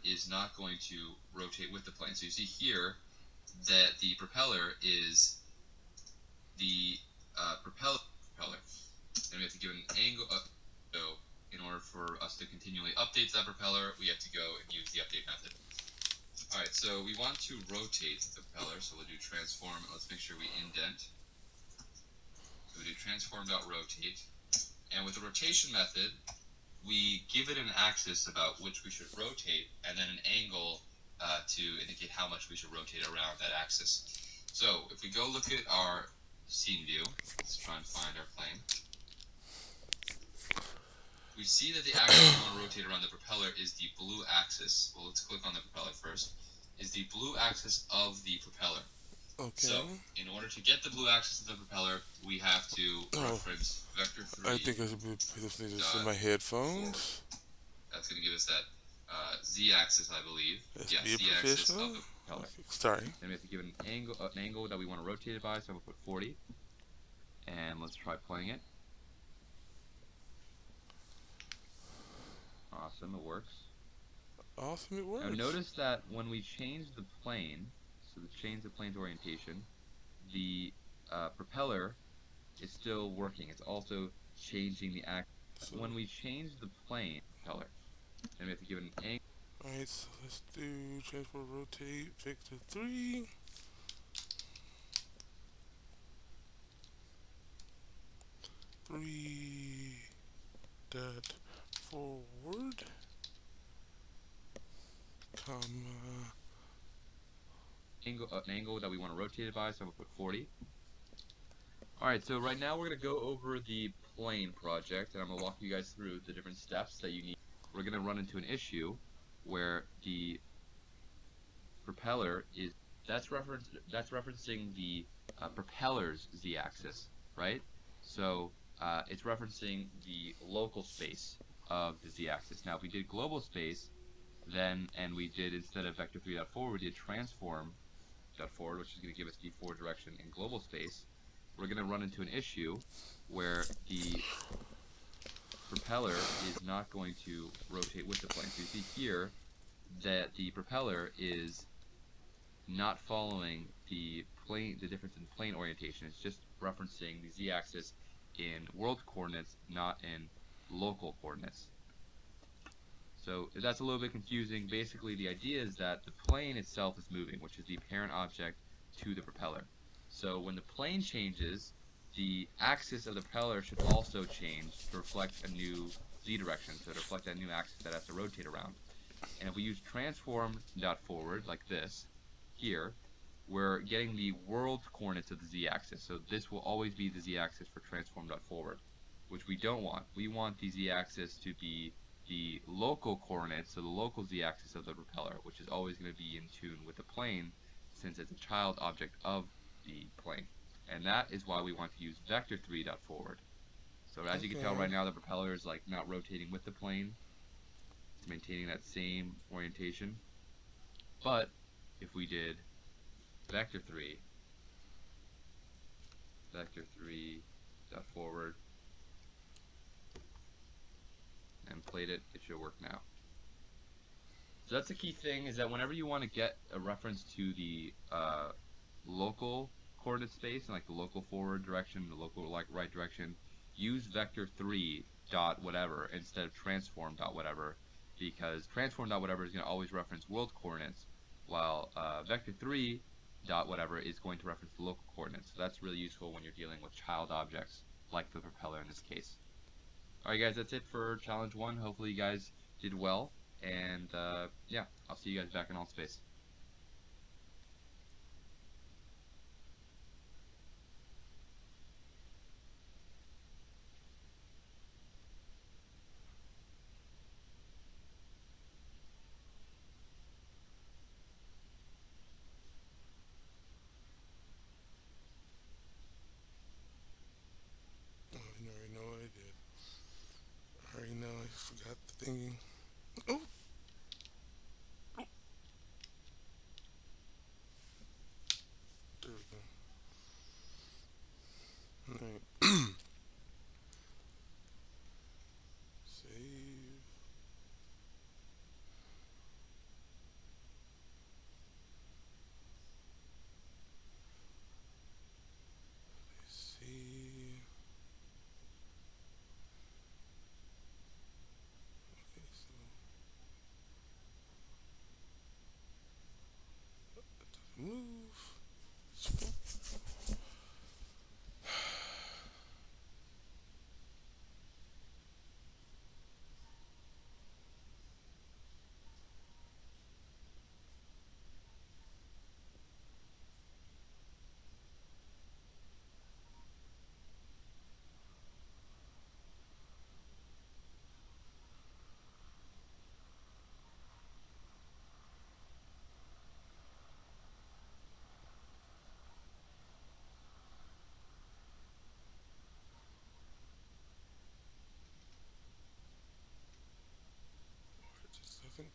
is not going to rotate with the plane. So you see here that the propeller is the propeller, and we have to give it an angle. So in order for us to continually update that propeller, we have to go and use the update method. All right, so we want to rotate the propeller, so we'll do transform. Let's make sure we indent. So we do transform.rotate, and with the rotation method, we give it an axis about which we should rotate, and then an angle to indicate how much we should rotate around that axis. So if we go look at our scene view, let's try and find our plane. We see that the axis we want to rotate around the propeller is the blue axis. Well, let's click on the propeller first. Is the blue axis of the propeller. Okay. So, in order to get the blue axis of the propeller, we have to reference vector 3. I think I should put this in my headphones. That's going to give us that z-axis, I believe. Let's yeah, be a z-axis of professional. the propeller. Okay, sorry. Then we have to give it an angle that we want to rotate it by, so I'm going to put 40. And let's try playing it. Awesome, it works. Awesome, it works. Now notice that when we change the plane, so to change the plane's orientation, the propeller is still working. It's also changing the axis. So when we change the plane propeller, then we have to give it an angle. Alright, so let's do transform rotate vector 3. Dot forward, comma, an angle that we want to rotate it by, so I'm going to put 40. Alright, so right now we're going to go over the plane project, and I'm going to walk you guys through the different steps that you need. We're going to run into an issue where the propeller is, that's referencing the propeller's z-axis, right? So it's referencing the local space of the z-axis. Now if we did global space, then, and we did, instead of vector 3.forward, we did transform.forward, which is going to give us the forward direction in global space. We're going to run into an issue where the propeller is not going to rotate with the plane. So you see here that the propeller is not following the plane, the difference in plane orientation. It's just referencing the z-axis in world coordinates, not in local coordinates. So if that's a little bit confusing, basically the idea is that the plane itself is moving, which is the parent object to the propeller. So when the plane changes, the axis of the propeller should also change to reflect a new z direction, so to reflect that new axis that has to rotate around. And if we use transform.forward like this, here, we're getting the world coordinates of the z-axis. So this will always be the z-axis for transform.forward, which we don't want. We want the z-axis to be the local coordinates, so the local z-axis of the propeller, which is always going to be in tune with the plane, since it's a child object of the plane. And that is why we want to use vector 3.forward. So as you can tell right now, the propeller is like not rotating with the plane. It's maintaining that same orientation. But if we did vector 3.forward, and played it, it should work now. So that's the key thing, is that whenever you want to get a reference to the local coordinate space, and like the local forward direction, the local like right direction, use vector 3 dot whatever instead of transform dot whatever, because transform dot whatever is going to always reference world coordinates, while vector 3 dot whatever is going to reference the local coordinates. So that's really useful when you're dealing with child objects, like the propeller in this case. Alright guys, that's it for challenge 1. Hopefully you guys did well, and yeah, I'll see you guys back in all space. I already know I forgot the thingy. Oh!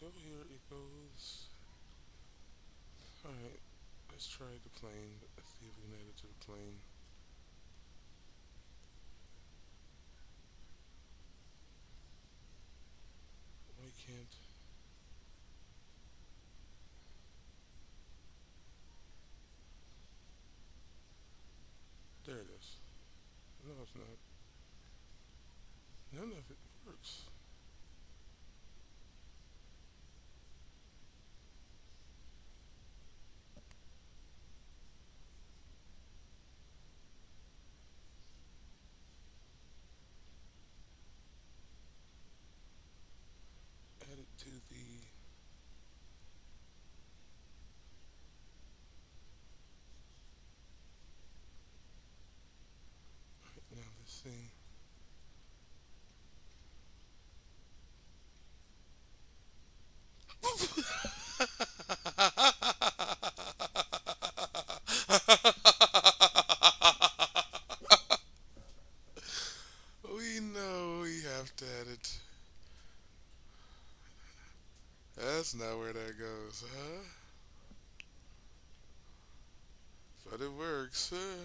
go. Here it goes. Alright, let's try the plane. Let's see if we can add it to the plane. Why can't... There it is. No, it's not. None of it works. Add it to the... Now let's see. We know we have to add it. That's not where that goes, huh? But it works, huh?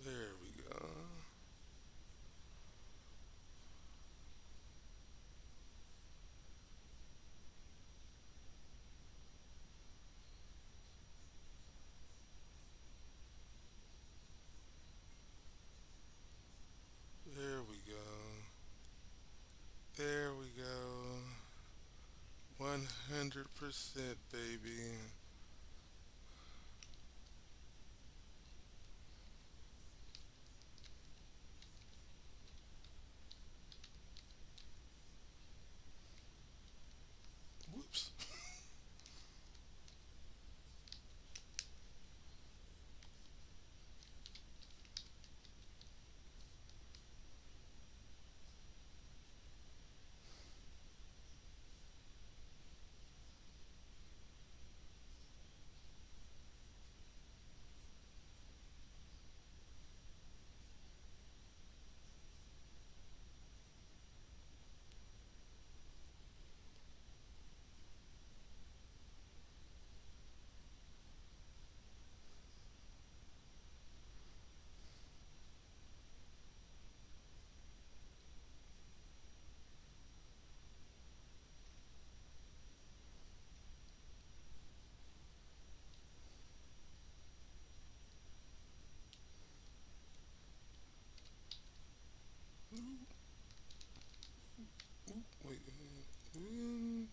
There we go. There we go. There we go. 100%, baby. Whoops. Wait. Mm,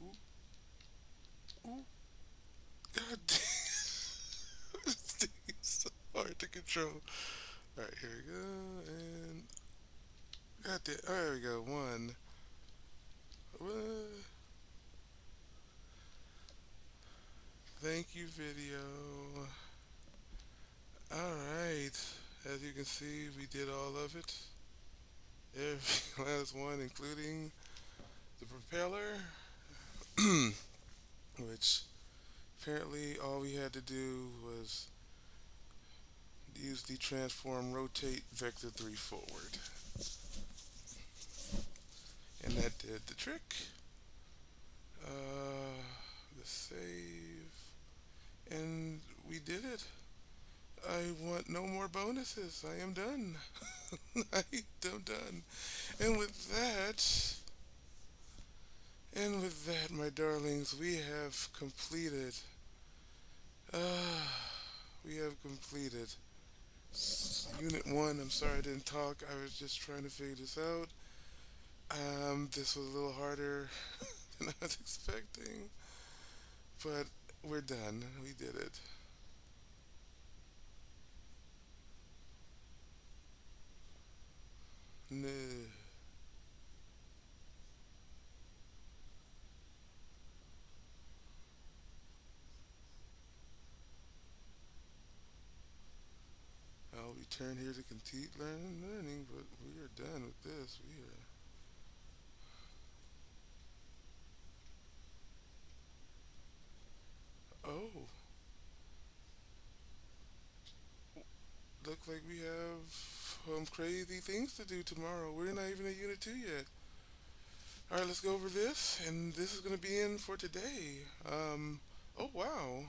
ooh, ooh. God damn. This thing is so hard to control. Alright, here we go. And. God damn. There we go. One. Uh, Thank you, video. Alright. As you can see, we did all of it. Every last one, including the propeller. Which apparently all we had to do was use the transform rotate vector 3 forward. And that did the trick. The save. And we did it. I want no more bonuses. I am done. I am done. And with that, my darlings, we have completed. We have completed Unit 1. I'm sorry I didn't talk. I was just trying to figure this out. This was a little harder than I was expecting. But we're done. We did it. No. I'll return here to continue learning, but we are done with this. We are look like we have crazy things to do tomorrow. We're not even at Unit 2 yet. All right, let's go over this, and this is going to be in for today. Oh, wow.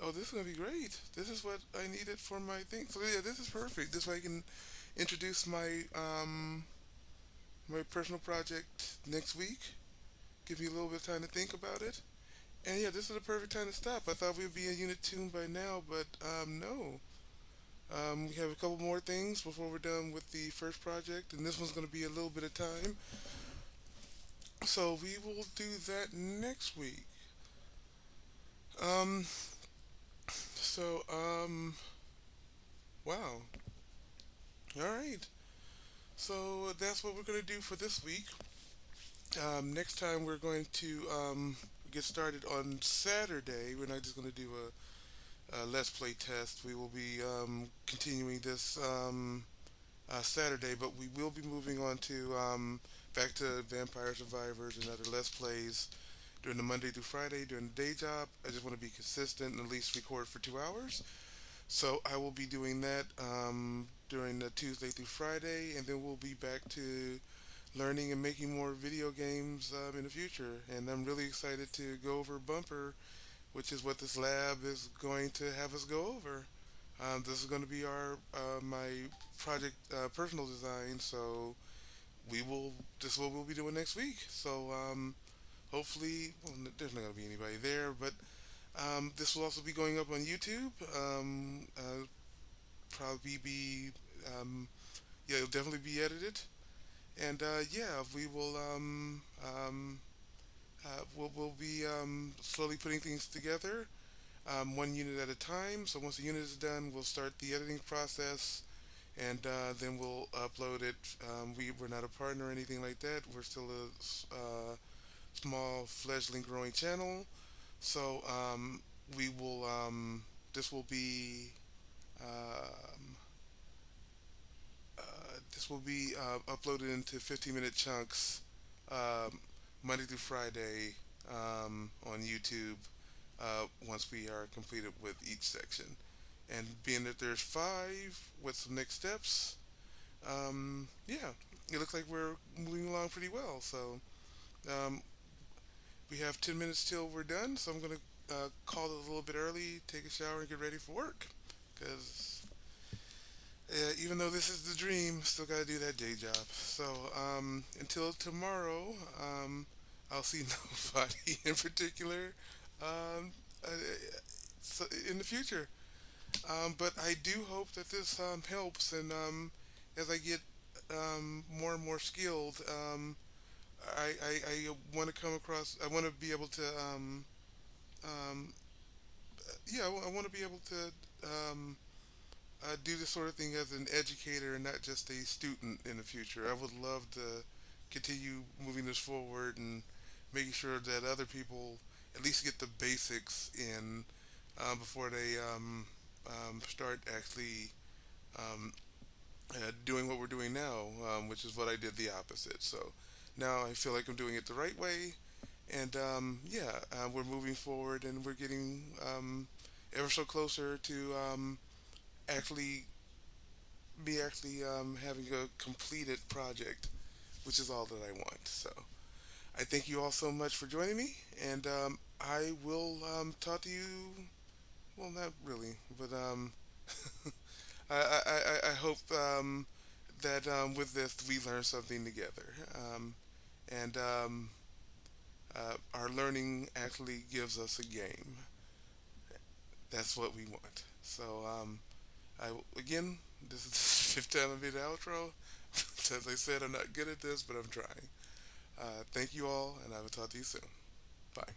Oh, this is going to be great. This is what I needed for my thing. So, yeah, this is perfect. This way I can introduce my personal project next week. Give me a little bit of time to think about it. And yeah, this is the perfect time to stop. I thought we'd be in Unit 2 by now, but no. We have a couple more things before we're done with the first project, and this one's going to be a little bit of time. So we will do that next week. Um, wow. All right. So that's what we're going to do for this week. Next time we're going to get started on Saturday. We're not just going to do a Let's Play test. We will be continuing this Saturday, but we will be moving on to back to Vampire Survivors and other Let's Plays during the Monday through Friday during the day job. I just want to be consistent and at least record for 2 hours. So I will be doing that during the Tuesday through Friday, and then we'll be back to learning and making more video games in the future. And I'm really excited to go over Bumper, which is what this lab is going to have us go over. This is going to be our my project personal design, so we will. This is what we'll be doing next week. So hopefully, well, there's not going to be anybody there, but this will also be going up on YouTube. Probably be yeah, it'll definitely be edited, and yeah, we will we'll be slowly putting things together, one unit at a time. So once the unit is done, we'll start the editing process, and then we'll upload it. We're not a partner or anything like that. We're still a small fledgling growing channel. So we will this will be um, this will be uploaded into 15-minute chunks Monday through Friday on YouTube once we are completed with each section. And being that there's five with some next steps, yeah, it looks like we're moving along pretty well. So um, we have 10 minutes till we're done. So I'm going to call it a little bit early, take a shower, and get ready for work. Because even though this is the dream, still got to do that day job. So until tomorrow, I'll see nobody in particular um, uh, so in the future. But I do hope that this helps, and as I get more and more skilled, I want to come across. I want to be able to. Um, yeah, I want to be able to do this sort of thing as an educator and not just a student in the future. I would love to continue moving this forward and making sure that other people at least get the basics in before they start actually um, doing what we're doing now, which is what I did the opposite. So now I feel like I'm doing it the right way, and yeah, we're moving forward and we're getting ever so closer to actually actually having a completed project, which is all that I want. So I thank you all so much for joining me, and I will talk to you. Well, not really, but I hope that with this we learn something together, and our learning actually gives us a game. That's what we want. So again, this is the fifth time I made an outro. As I said, I'm not good at this, but I'm trying. Thank you all, and I will talk to you soon. Bye.